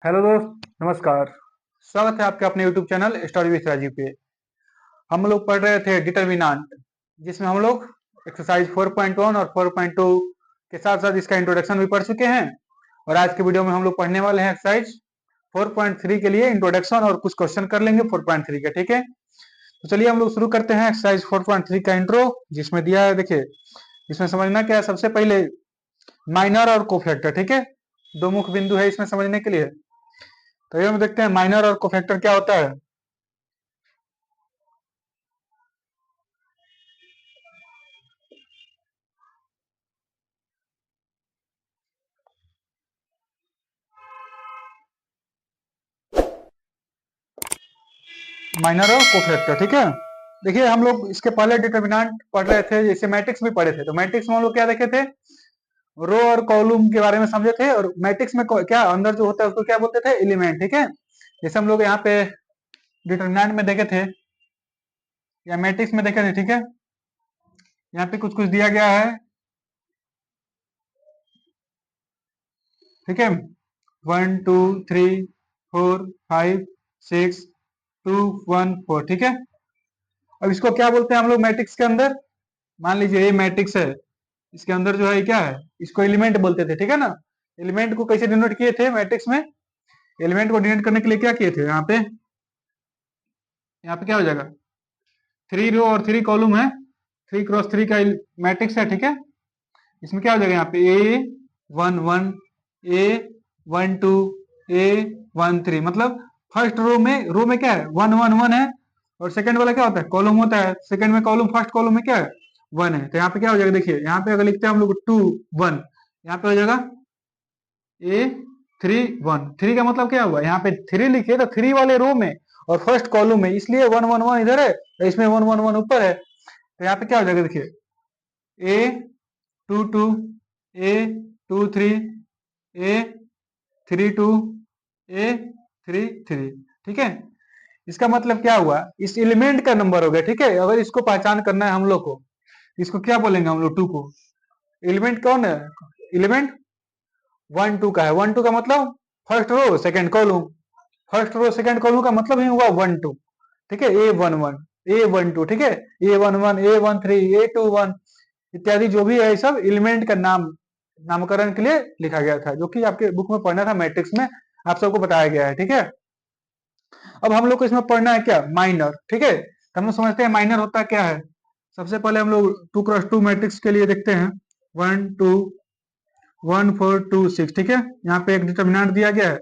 Hello दोस्त, नमस्कार। स्वागत है आपके अपने YouTube channel story with Rajiv पे। हम लोग पढ़ रहे थे डिटर्मिनेंट, जिसमें हम लोग एक्सरसाइज 4.1 और 4.2 के साथ साथ इसका इंट्रोडक्शन भी पढ़ चुके हैं। और आज के वीडियो में हम लोग पढ़ने वाले हैं एक्सरसाइज 4.3 के लिए इंट्रोडक्शन और कुछ क्वेश्चन कर लेंगे 4.3 के। ठीक है, तो चलिए हम लोग शुरू करते हैं एक्सरसाइज 4.3 का इंट्रो, जिसमें दिया है। देखिए, इसमें समझना क्या है, सबसे पहले माइनर और कोफैक्टर। ठीक है, दो मुख्य बिंदु है इसमें समझने के लिए। तो ये हम देखते हैं माइनर और कोफैक्टर क्या होता है। माइनर और कोफैक्टर, ठीक है। देखिए, हम लोग इसके पहले डिटर्मिनेंट पढ़ रहे थे, जैसे मैट्रिक्स भी पढ़े थे। तो मैट्रिक्स में हम लोग क्या देखे थे, रो और कॉलम के बारे में समझे थे। और मैट्रिक्स में क्या अंदर जो होता है उसको क्या बोलते थे, एलिमेंट। ठीक है, जैसे हम लोग यहाँ पे डिटर्मिनेंट में देखे थे या मैट्रिक्स में देखे थे। ठीक है, यहाँ पे कुछ कुछ दिया गया है। ठीक है, 1 2 3 4 5 6 2 1 4। ठीक है, अब इसको क्या बोलते हैं हम लोग मैट्रिक्स के अंदर। मान लीजिए ये मैट्रिक्स है, इसके अंदर जो है क्या है, इसको एलिमेंट बोलते थे। ठीक है ना। एलिमेंट को कैसे डिनोट किए थे मैट्रिक्स में, एलिमेंट को डिनोट करने के लिए क्या किए थे, यहाँ पे क्या हो जाएगा, 3 रो और 3 कॉलम है, 3 क्रॉस 3 का मैट्रिक्स है। ठीक है, इसमें क्या हो जाएगा, यहाँ पे A11 A12 A13, मतलब फर्स्ट रो में क्या है, 1 1 1 है। और सेकंड वाला क्या होता है, कॉलम होता है। सेकंड में कॉलम, फर्स्ट कॉलम में क्या है, 1 है। तो यहाँ पे क्या हो जाएगा, देखिए यहाँ पे अगर लिखते हैं हम लोग 2 1, यहाँ पे हो जाएगा A3 1। 3 का मतलब क्या हुआ, यहाँ पे 3 लिखे तो 3 वाले रो में और फर्स्ट कॉलम में, इसलिए 1 1 1 इधर है और इसमें 1 1 1 ऊपर है। तो यहाँ पे क्या हो जाएगा, देखिए A22 A23 A32 A33। ठीक है, इसका मतलब क्या हुआ, इस एलिमेंट का नंबर हो गया। ठीक है, अगर इसको पहचान करना है हम लोग को, इसको क्या बोलेंगे हम लोग, 2 को। एलिमेंट कौन है, एलिमेंट 1 2 का है। 1 2 का मतलब first row second column, first row second column का मतलब ही हुआ 1 2। ठीक है, A11 A12, ठीक है, A11 A13 A21 इत्यादि जो भी है, सब एलिमेंट का नामकरण के लिए लिखा गया था, जो कि आपके बुक में पढ़ना था मैट्रिक्स में, आप सबको बताया गया है। ठीक है, अब हम लोग को इसमें पढ़ना है क्या, माइनर। ठीक है, तो हम लोग समझते हैं माइनर होता क्या है। सबसे पहले हम लोग 2 क्रॉस 2 मैट्रिक्स के लिए देखते हैं, 1 2 1 4 2 6। ठीक है, यहाँ पे एक डिटर्मिनेंट दिया गया है।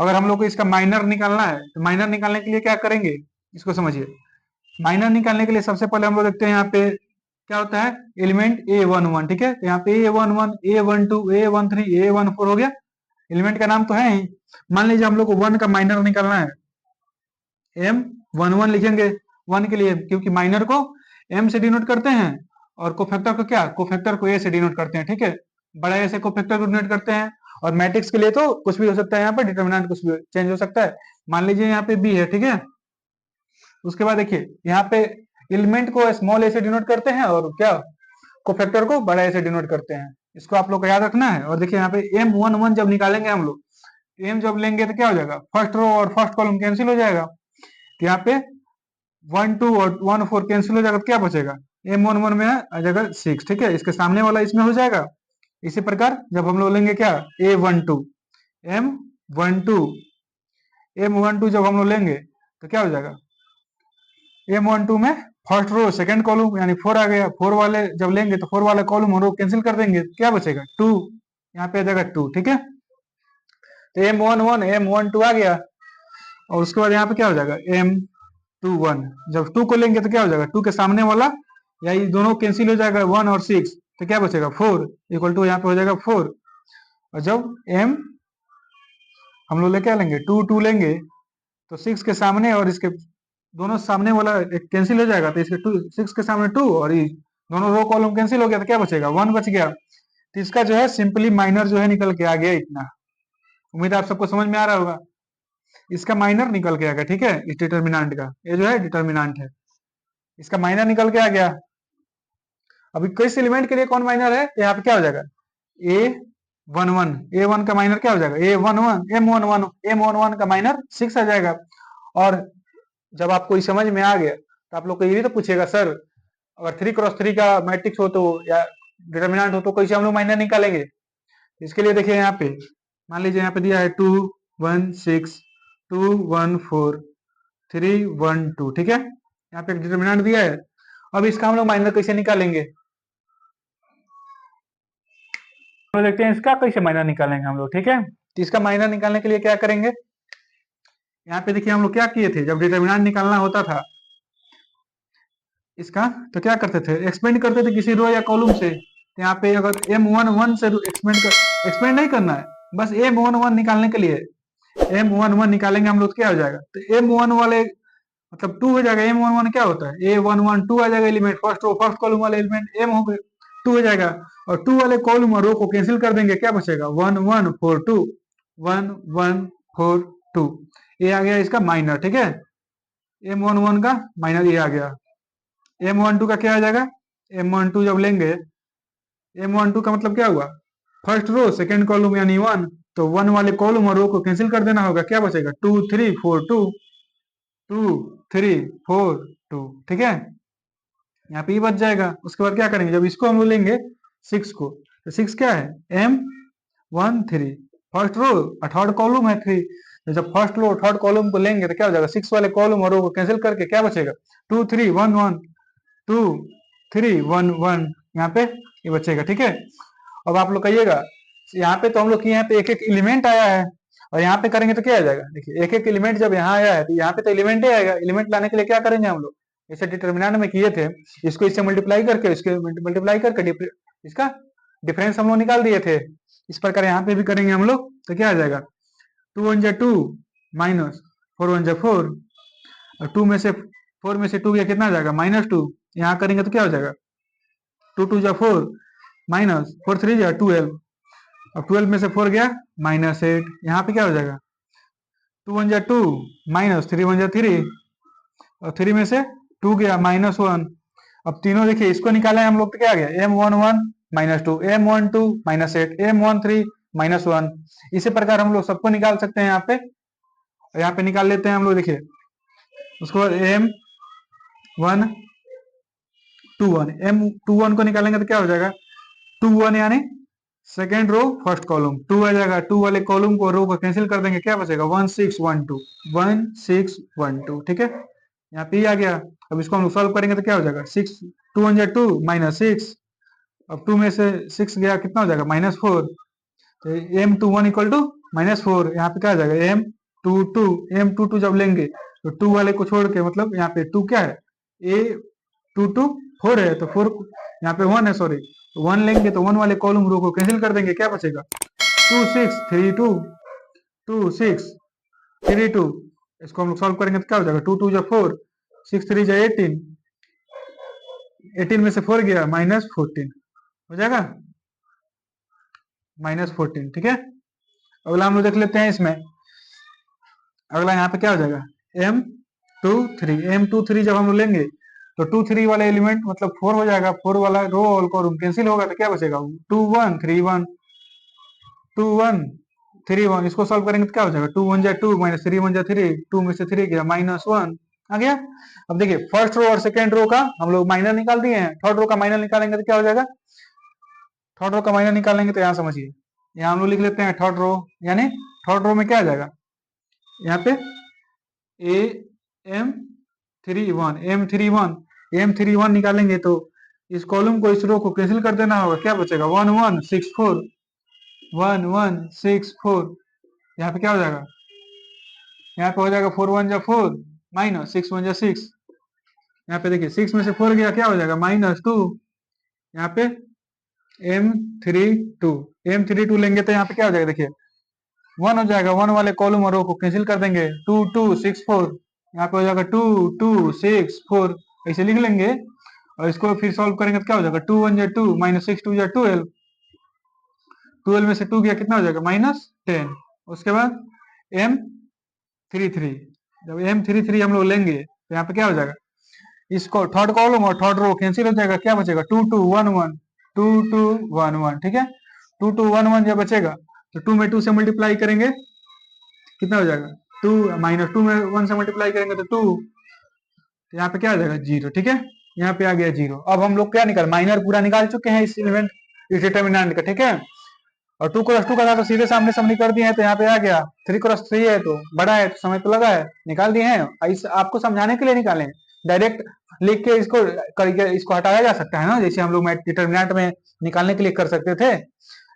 अगर हम लोग को इसका माइनर निकालना है, तो माइनर निकालने के लिए क्या करेंगे, इसको समझिए। माइनर निकालने के लिए सबसे पहले हम लोग देखते हैं यहाँ पे क्या होता है, एलिमेंट A11। ठीक है, तो यहाँ पे A11 A12 A13 A14 हो गया, एलिमेंट का नाम तो है ही। मान लीजिए हम लोग को 1 का माइनर निकालना है, M11 लिखेंगे 1 के लिए, क्योंकि माइनर को M से डिनोट करते हैं और कोफैक्टर को क्या, कोफैक्टर को A से डिनोट करते हैं। ठीक है, बड़ा ए से कोफैक्टर को डिनोट करते हैं। और मैट्रिक्स के लिए तो कुछ भी हो सकता है, यहाँ पर डिटर्मिनेंट कुछ भी चेंज हो सकता है। मान लीजिए यहाँ पे B है। ठीक है, उसके बाद देखिए यहाँ पे एलिमेंट को स्मॉल ए से डिनोट करते हैं और क्या, कोफैक्टर को बड़ा ए से डिनोट करते हैं। इसको आप लोग को याद रखना है। और देखिए यहाँ पे M11 जब निकालेंगे हम लोग, एम जब लेंगे तो क्या हो जाएगा, फर्स्ट रो और फर्स्ट कॉलम कैंसिल हो जाएगा। तो यहाँ पे 1 2 और 1 4 कैंसिल हो जाएगा, तो क्या बचेगा, M11 में आ जाएगा 6। ठीक है, इसके सामने वाला इसमें हो जाएगा। इसी प्रकार जब हम लोग लेंगे क्या, A12 M12 M12 जब हम लोग लेंगे तो क्या हो जाएगा, M12 में फर्स्ट रो सेकंड कॉलम यानी 4 आ गया। 4 वाले जब लेंगे तो 4 वाले कॉलम और रो कैंसिल कर देंगे, क्या बचेगा 2, यहाँ पे आ जाएगा 2। ठीक है, तो M11 M12 आ गया। और उसके बाद यहाँ पे क्या हो जाएगा, M21। जब 2 को लेंगे तो क्या हो जाएगा, 2 के सामने वाला या ये दोनों कैंसिल हो जाएगा, 1 और 6, तो क्या बचेगा 4 इक्वल टू यहाँ पे हो जाएगा 4। और जब M हम लोग क्या लेंगे, 2 लेंगे, तो 6 के सामने और इसके दोनों सामने वाला एक कैंसिल हो जाएगा, तो इसके 6 के सामने 2 और ये दोनों रो कॉलम कैंसिल हो गया, तो क्या बचेगा 1 बच गया। तो इसका जो है सिंपली माइनर जो है निकल के आ गया इतना। उम्मीद है आप सबको समझ में आ रहा होगा, इसका माइनर निकल के आ गया। ठीक है, इस डिटर्मिनेंट का, ये जो है डिटर्मिनेंट है, इसका माइनर निकल के आ गया। अभी किस एलिमेंट के लिए कौन माइनर है, यहाँ पे क्या हो जाएगा, वन वन, ए वन का माइनर क्या हो जाएगा, A one one, M one one, M one one का माइनर 6 आ जाएगा। और जब आपको ये समझ में आ गया तो आप लोग को ये भी तो पूछेगा सर, अगर 3x3 का मैट्रिक्स हो तो या डिटर्मिनेंट हो तो कैसे हम लोग माइनर निकालेंगे। इसके लिए देखिए यहाँ पे मान लीजिए यहाँ पे दिया है 2 1 6 2 1 4 3 1 2, ठीक है, यहाँ पे एक डिटर्मिनेंट दिया है। अब इसका हम लोग माइनर कैसे निकालेंगे, तो देखते हैं इसका कैसे माइनर निकालेंगे हम लोग, ठीक है। तो इसका माइनर निकालने के लिए क्या करेंगे, यहाँ पे देखिए हम लोग क्या किए थे, जब डिटर्मिनेंट निकालना होता था इसका तो क्या करते थे, एक्सपेंड करते थे किसी रो या कॉलम से। तो यहाँ पे अगर m11 से एक्सपेंड नहीं करना है, बस m11 निकालने के लिए m11 निकालेंगे हम लोग तो क्या हो जाएगा, तो m1 वाले मतलब 2 हो जाएगा। m11 क्या होता है, a11 2 आ जाएगा element, first row first column वाले एलिमेंट m हो गए 2 हो जाएगा। और 2 वाले कॉलम और रो को कैंसिल कर देंगे, क्या बचेगा 1 1 4 2, 1 1 4 2, ये आ गया इसका माइनर, ठीक है। m11 का माइनर ये आ गया। m12 का क्या आ जाएगा, m12 जब लेंगे, m12 का मतलब क्या हुआ, फर्स्ट रो सेकंड कॉलम यानी 1, तो 1 वाले कॉलम और रो को कैंसिल कर देना होगा, क्या बचेगा 2 3 4 2, 2 3 4 2, ठीक है, यहाँ पे ये बच जाएगा। उसके बाद क्या करेंगे, जब इसको हम लोग लेंगे 6 को, तो 6 क्या है m13, फर्स्ट रो और थर्ड कॉलम है 3, तो जब फर्स्ट रो थर्ड कॉलम को लेंगे तो क्या हो जाएगा, 6 वाले कॉलम और रो को कैंसिल करके क्या बचेगा 2 3 1 1 2 3 1 1, यहाँ पे ये बचेगा, ठीक है। अब आप लोग कहिएगा यहाँ पे तो हम लोग यहाँ पे एक एक एलिमेंट आया है, और यहाँ पे करेंगे तो क्या आ जाएगा, देखिए एक एक एलिमेंट जब यहाँ आया है तो यहाँ पे तो एलिमेंट ही आएगा। एलिमेंट लाने के लिए क्या करेंगे हम लोग, जैसे डिटर्मिनेंट में किए थे, इसको इससे मल्टीप्लाई करके इसके मल्टीप्लाई करके इसका डिफरेंस हम लोग निकाल दिए थे। इस प्रकार यहाँ पे भी करेंगे हम लोग तो क्या आ जाएगा, 2 1 जा 2 माइनस 4 1 जा 4, और 2 में से 4 में से 2 गया कितना आ जाएगा -2, यहाँ करेंगे तो क्या हो जाएगा 2 2 जा 4 माइनस 4 3 जा 12, अब 12 में से 4 गया -8, यहाँ पे क्या हो जाएगा 2 1 जा 2 माइनस 3 1 जा 3, और 3 में से 2 गया -1। अब तीनों देखिए इसको निकाले हम लोग तो क्या आ गया m11 -2, m12 -8, m13 -1। इसी प्रकार हम लोग सबको निकाल सकते हैं यहाँ पे, और यहाँ पे निकाल लेते हैं हम लोग, देखिए उसको बाद m21 को निकालेंगे तो क्या हो जाएगा 2 1 यानी सेकेंड रो फर्स्ट कॉलम 2 आ जाएगा, 2 वाले कॉलम को रो को कैंसिल कर देंगे, क्या बचेगा 1 6 1 2, 1 6 1 2, ठीक है, यहाँ पे आ गया। अब इसको हम सॉल्व करेंगे तो क्या हो जाएगा 6 2 1 जा 2 -6, अब 2 में से 6 गया कितना हो जाएगा -4, तो m21 इक्वल टू -4, यहाँ पे क्या आ जाएगा m22 जब लेंगे तो 2 वाले को छोड़ के, मतलब यहाँ पे 2 क्या है a22 4 है, तो 4 यहाँ पे 1 है, सॉरी 1 लेंगे तो 1 वाले कॉलम रो को कैंसिल कर देंगे, क्या बचेगा 2 6 3 2, 2 6 3 2, इसको हम लोग सॉल्व करेंगे तो क्या हो जाएगा 2 2 जा 4, 6 3 जा 18, 18 में से 4 गया -14 हो जाएगा -14, ठीक है। अगला हम लोग देख लेते हैं इसमें, अगला यहाँ पे क्या हो जाएगा m23 जब हम लोग लेंगे तो 2 3 वाले एलिमेंट मतलब 4 हो जाएगा, 4 वाला रो और कॉलम कैंसिल होगा तो क्या बचेगा 2 1 3 1, 2 1 3 1, इसको सॉल्व करेंगे तो क्या हो जाएगा 2 1 जा 2 -3 1 जा 3, 2 में से 3 गया -1 आ गया। अब देखिए फर्स्ट रो और सेकेंड रो का हम लोग माइनर निकाल दिए हैं, थर्ड रो का माइनर निकालेंगे तो क्या हो जाएगा, थर्ड रो का माइनर निकालेंगे तो यहाँ समझिए, यहाँ हम लोग लिख लेते हैं थर्ड रो, यानी थर्ड रो में क्या आ जाएगा यहाँ पे m31 निकालेंगे तो इस कॉलम को इस रो को कैंसिल कर देना होगा, क्या बचेगा 1 1 6 4, 1 1 6 4, यहाँ पे क्या हो जाएगा, यहाँ पे हो जाएगा 4 1 जा 4 माइनस 6 1 जा 6, यहाँ पे देखिए 6 में से 4 गया क्या हो जाएगा -2, यहाँ पे m32 लेंगे तो यहाँ पे क्या हो जाएगा, देखिए 1 हो जाएगा, 1 वाले कॉलम और रो को कैंसिल कर देंगे 2 2 6 4, यहाँ पे हो जाएगा 2 2 6 4, ऐसे लिख लेंगे। और इसको फिर सॉल्व करेंगे तो क्या हो जाएगा 2 1 जा 2 -6 2 जा 12, 12 में से 2 गया कितना हो जाएगा -10। उसके बाद m33, जब m33 हम लोग लेंगे तो यहाँ पे क्या हो जाएगा, इसको थर्ड कॉलम और थर्ड रो कैंसिल हो जाएगा, क्या बचेगा 2 2 1 1, 2 2 1 1, ठीक है। टू टू वन वन जब बचेगा तो टू में टू से मल्टीप्लाई करेंगे कितना हो जाएगा टू, माइनस टू में वन से मल्टीप्लाई करेंगे तो टू, तो यहाँ पे क्या आ जाएगा जीरो। ठीक है, यहाँ पे आ गया जीरो। अब हम लोग क्या निकाल, माइनर पूरा निकाल चुके हैं इस एलिमेंट, इस डिटर्मिनेंट का। ठीक है, और टू क्रॉस टू का था तो सीधे सामने सब निकाल दिए हैं, तो यहाँ पे आ गया थ्री क्रॉस थ्री है तो बड़ा है तो समय तो लगा है, निकाल दिए हैं। इस आपको समझाने के लिए निकाले, डायरेक्ट लिख के इसको करके इसको हटाया जा सकता है ना, जैसे हम लोग डिटर्मिनेंट में निकालने के लिए कर सकते थे।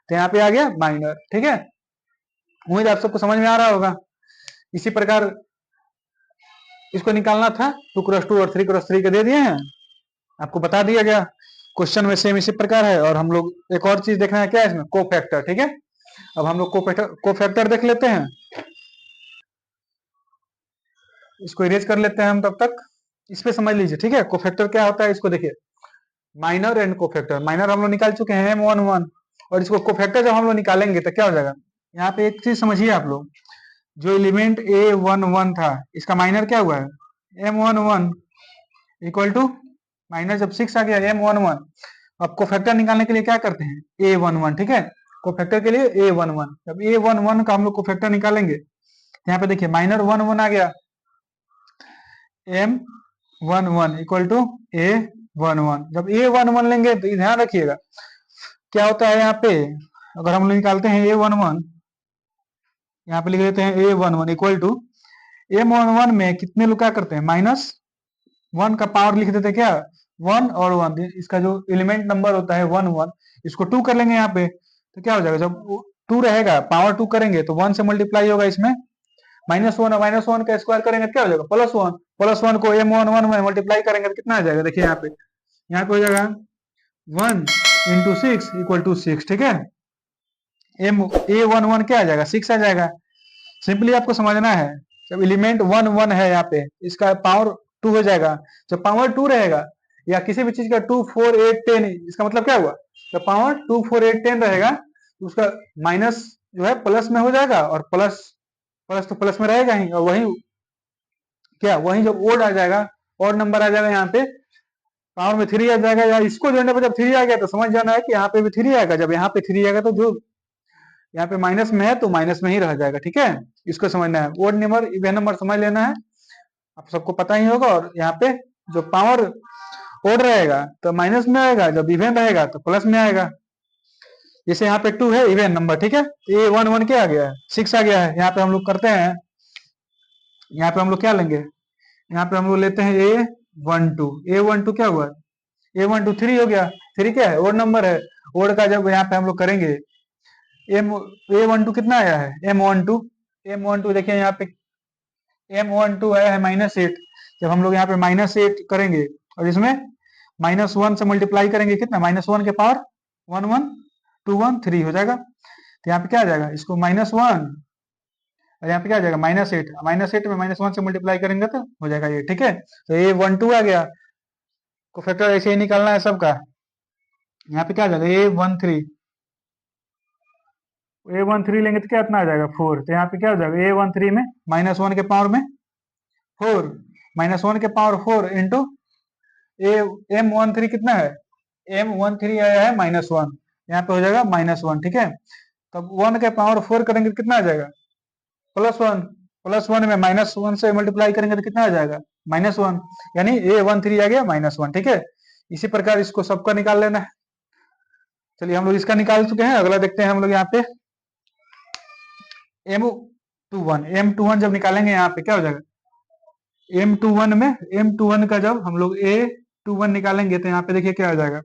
तो यहाँ पे आ गया माइनर। ठीक है, उम्मीद आप सबको समझ में आ रहा होगा। इसी प्रकार इसको निकालना था, टू क्रॉस टू और थ्री क्रॉस थ्री के दे दिए हैं, आपको बता दिया गया। क्वेश्चन में सेम इसी प्रकार है। और हम लोग एक और चीज देखना है, क्या है इसमें, कोफैक्टर। ठीक है, अब हम लोग कोफैक्टर देख लेते हैं, इसको इरेज कर लेते हैं हम तब तक। इस पे समझ लीजिए। ठीक है, कोफैक्टर क्या होता है इसको देखिए, माइनर एंड कोफैक्टर। माइनर हम लोग निकाल चुके हैं M11, और इसको कोफैक्टर जब हम लोग निकालेंगे तो क्या हो जाएगा, यहाँ पे एक चीज समझिए आप लोग, जो एलिमेंट A11 था इसका माइनर क्या हुआ है M11 इक्वल टू माइनस जब 6 आ गया M11। अब कोफैक्टर निकालने के लिए क्या करते हैं A11। ठीक है, कोफैक्टर के लिए A11, जब A11 का हम लोग कोफैक्टर निकालेंगे तो यहाँ पे देखिए माइनर 1 1 आ गया, M11 इक्वल टू A11। जब A11 लेंगे तो ध्यान रखिएगा क्या होता है यहाँ पे, अगर हम लोग निकालते हैं A11, यहाँ पे लिख देते हैं A11 इक्वल टू M11 में कितने लोग क्या करते हैं, माइनस वन का पावर लिख देते हैं क्या, वन और वन, इसका जो एलिमेंट नंबर होता है 1 1, इसको टू कर लेंगे यहाँ पे, तो क्या हो जाएगा, जब टू रहेगा पावर टू करेंगे तो वन से मल्टीप्लाई होगा इसमें, माइनस वन और माइनस वन का स्क्वायर करेंगे तो क्या हो जाएगा +1, +1 को M11 में मल्टीप्लाई करेंगे तो कितना आ जाएगा, देखिए यहाँ पे हो जाएगा 1 इंटू 6 इक्वल टू 6। ठीक है, A11 क्या आ जाएगा, 6 आ जाएगा। सिंपली आपको समझना है, जब एलिमेंट 1 1 है यहाँ पे, इसका पावर 2 हो जाएगा। जब पावर 2 रहेगा या किसी भी चीज का 2 4 8 10, इसका मतलब क्या हुआ, जब पावर 2 4 8 10 रहेगा तो उसका माइनस जो है प्लस में हो जाएगा, और प्लस प्लस तो प्लस में रहेगा ही, और वही क्या, वही जब ओड आ जाएगा, और नंबर आ जाएगा यहाँ पे पावर में 3 आ जाएगा, या इसको जोड़ने पर जब 3 आ गया तो समझ जाना है कि यहाँ पे भी 3 आएगा। जब यहाँ पे 3 आएगा तो जो यहाँ पे माइनस में है तो माइनस में ही रह जाएगा। ठीक है, इसको समझना है, ओड नंबर इवन नंबर समझ लेना है, आप सबको पता ही होगा। और यहाँ पे जो पावर ओड रहेगा तो माइनस में आएगा, जब इवन रहेगा तो प्लस में आएगा। जैसे यहाँ पे 2 है इवन नंबर। ठीक है, A11 क्या आ गया है, 6 आ गया है। यहाँ पे हम लोग करते हैं, यहाँ पे हम लोग क्या लेंगे, यहाँ पे हम लोग लेते हैं A12 क्या हुआ, A12 3 हो गया, 3 क्या है, ओड नंबर है। ओड का जब यहाँ पे हम लोग करेंगे A12 कितना आया है, M12 देखिए यहाँ पे M12 आया है -8। जब हम लोग यहाँ पे -8 करेंगे और इसमें -1 से मल्टीप्लाई करेंगे, कितना, -1 के पावर 1 1 2 1 3 हो जाएगा। तो यहाँ पे क्या आ जाएगा, इसको -1 और यहाँ पे क्या आ जाएगा -8, -8 में -1 से मल्टीप्लाई करेंगे तो हो जाएगा ये। ठीक है, तो A12 आ गया। को फैक्टर ऐसे ही निकालना है सबका। यहाँ पे क्या आ जाएगा A13 लेंगे तो क्या इतना आ जाएगा 4। तो यहाँ पे क्या हो जाएगा A13 में -1 के पावर में 4, -1 के पावर 4 इंटू M13 कितना है, M13 आया है -1, यहाँ पे हो जाएगा -1। ठीक है, तब 1 के पावर 4 करेंगे तो कितना आ जाएगा +1, +1 में -1 से मल्टीप्लाई करेंगे तो कितना आ जाएगा -1, यानी A13 आ गया -1। ठीक है, इसी प्रकार इसको सबका निकाल लेना है। चलिए हम लोग इसका निकाल चुके हैं, अगला देखते हैं हम लोग यहाँ पे M21 जब निकालेंगे यहाँ पे क्या हो जाएगा, M21 का जब हम लोग A21 निकालेंगे तो यहाँ पे देखिए क्या हो जाएगा,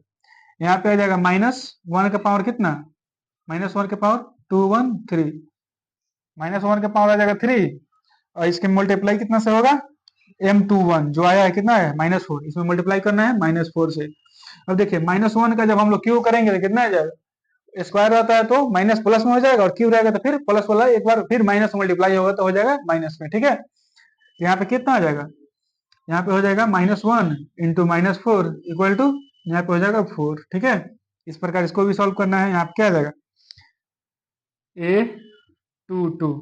यहाँ पे आ जाएगा -1 का पावर कितना, -1 के पावर 2 1 3, -1 का पावर आ जाएगा 3, और इसके मल्टीप्लाई कितना से होगा, M21 जो आया है कितना है -4, इसमें मल्टीप्लाई करना है -4 से। अब देखिए -1 का जब हम लोग क्यू करेंगे तो कितना आ जाएगा, स्क्वायर रहता है तो माइनस प्लस में हो जाएगा, और क्यू रहेगा तो फिर प्लस वाला एक बार फिर माइनस मल्टीप्लाई होगा तो हो जाएगा माइनस में। ठीक है, यहाँ पे कितना आ जाएगा, यहाँ पे हो जाएगा -1 इंटू -4 इक्वल टू यहाँ पे हो जाएगा 4। ठीक है, इस प्रकार इसको भी सॉल्व करना है। यहाँ पे क्या आ जाएगा A22,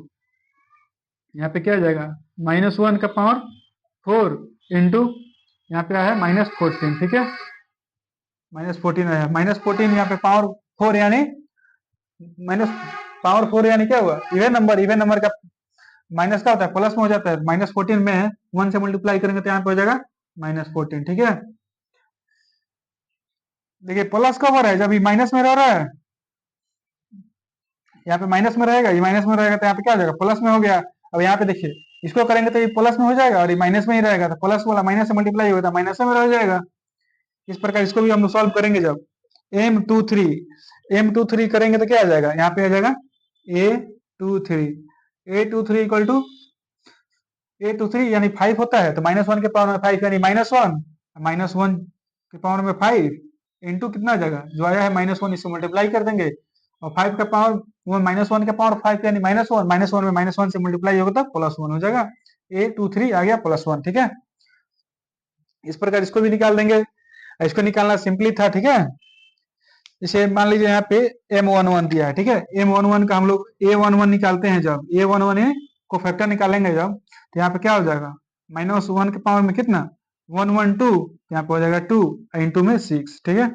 यहाँ पे क्या आ जाएगा -1 का पावर 4 इंटू यहाँ पे आया है -14। ठीक है, -14 आया, -14 यहाँ पे पावर 4 यानी माइनस पावर 4 यानी क्या हुआ, इवन नंबर का माइनस का होता है, प्लस में हो जाता है। -14 में है, 1 से मल्टीप्लाई करेंगे तो यहाँ पे हो जाएगा -14, ठीक है। देखिए प्लस कब हो रहा है, जब ये माइनस में रह रहा है, यहाँ पे माइनस में रहेगा, ये माइनस में रहेगा तो यहाँ पे क्या हो जाएगा, प्लस में हो गया। अब यहाँ पे देखिए इसको करेंगे तो ये प्लस में हो जाएगा और ये माइनस में ही रहेगा, तो प्लस वाला माइनस से मल्टीप्लाई होगा तो माइनस में रह जाएगा। इस प्रकार इसको भी हम लोग सॉल्व करेंगे। जब m23 करेंगे तो क्या आ जाएगा, यहाँ पे आ जाएगा a23 इक्वल टू a23 यानी 5 होता है, तो -1 के पावर में 5 यानी -1 के पावर में 5 इंटू कितना आ जाएगा, जो आया है -1 इससे मल्टीप्लाई कर देंगे, और 5 का पावर -1 के पावर 5 यानी -1 में -1 से मल्टीप्लाई होगा तो +1 हो जाएगा, a23 आ गया +1, ठीक है। इस प्रकार इसको भी निकाल देंगे, इसको निकालना सिंपली था, ठीक है। जैसे मान लीजिए यहाँ पे m11 दिया है, ठीक है, m11 का हम लोग a11 निकालते हैं, जब a11 को फैक्टर निकालेंगे जब, तो यहाँ पे क्या हो जाएगा, -1 के पावर में कितना 112, यहाँ पे हो जाएगा 2 इंटू में 6, ठीक है।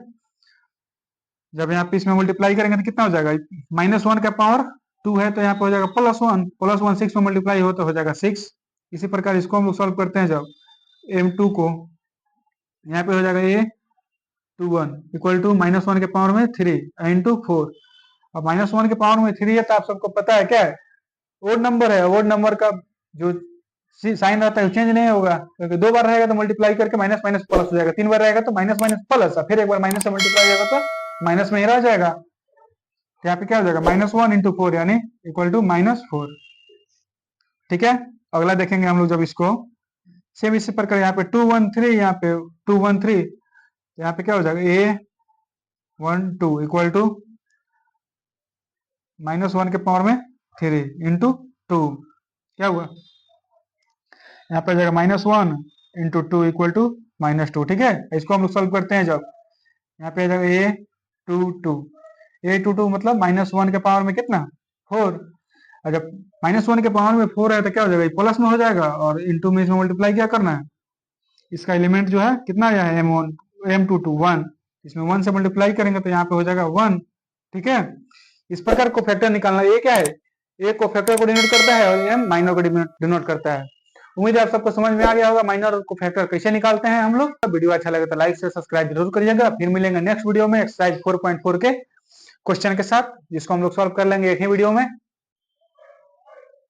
जब यहाँ पे इसमें मल्टीप्लाई करेंगे तो कितना हो जाएगा, -1 का पावर 2 है तो यहाँ पे हो जाएगा +1 6 में मल्टीप्लाई हो तो हो जाएगा 6। इसी प्रकार इसको हम लोग सॉल्व करते हैं, जब m2 को यहाँ पे हो जाएगा a21 इक्वल टू -1 के पावर में 3 इंटू 4। अब -1 के पावर में 3 है तो आप सबको पता है क्या है, ओड नंबर है, ओड नंबर का जो साइन रहता है चेंज नहीं होगा, क्योंकि 2 बार रहेगा तो मल्टीप्लाई करके माइनस माइनस प्लस हो जाएगा, 3 बार रहेगा तो माइनस माइनस प्लस, फिर एक बार माइनस से मल्टीप्लाई होगा तो माइनस में ही रह जाएगा। तो यहाँ पे क्या हो जाएगा, -1 इंटू 4 यानी इक्वल टू -4, ठीक है। अगला देखेंगे हम लोग जब इसको सेम इसी प्रकार यहाँ पे 213, यहाँ पे 213, यहाँ पे क्या हो जाएगा a12 इक्वल टू -1 के पावर में 3 इंटू 2, क्या हुआ, यहाँ पे जाएगा -1 इंटू 2 इक्वल टू -2, ठीक है। इसको हम लोग सॉल्व करते हैं, जब यहाँ पे आ जाएगा a22 मतलब -1 के पावर में कितना 4, और जब -1 के पावर में 4 है तो क्या हो जाएगा, प्लस में हो जाएगा, और इंटू में इसमें मल्टीप्लाई क्या करना है, इसका एलिमेंट जो है कितना आया है m22 1, इसमें 1 से मल्टीप्लाई करेंगे तो यहाँ पे हो जाएगा 1, ठीक है। इस प्रकार को फैक्टर निकालना, ये क्या है, ए को फैक्टर को डिनोट करता है और एम माइनर को डिनोट करता है। उम्मीद है आप सबको समझ में आ गया होगा माइनर को फैक्टर कैसे निकालते हैं हम लोग। वीडियो अच्छा लगे तो लाइक से सब्सक्राइब जरूर करिएगा। फिर मिलेंगे नेक्स्ट वीडियो में एक्सरसाइज 4.4 के क्वेश्चन के साथ, जिसको हम लोग सॉल्व कर लेंगे एक ही वीडियो में।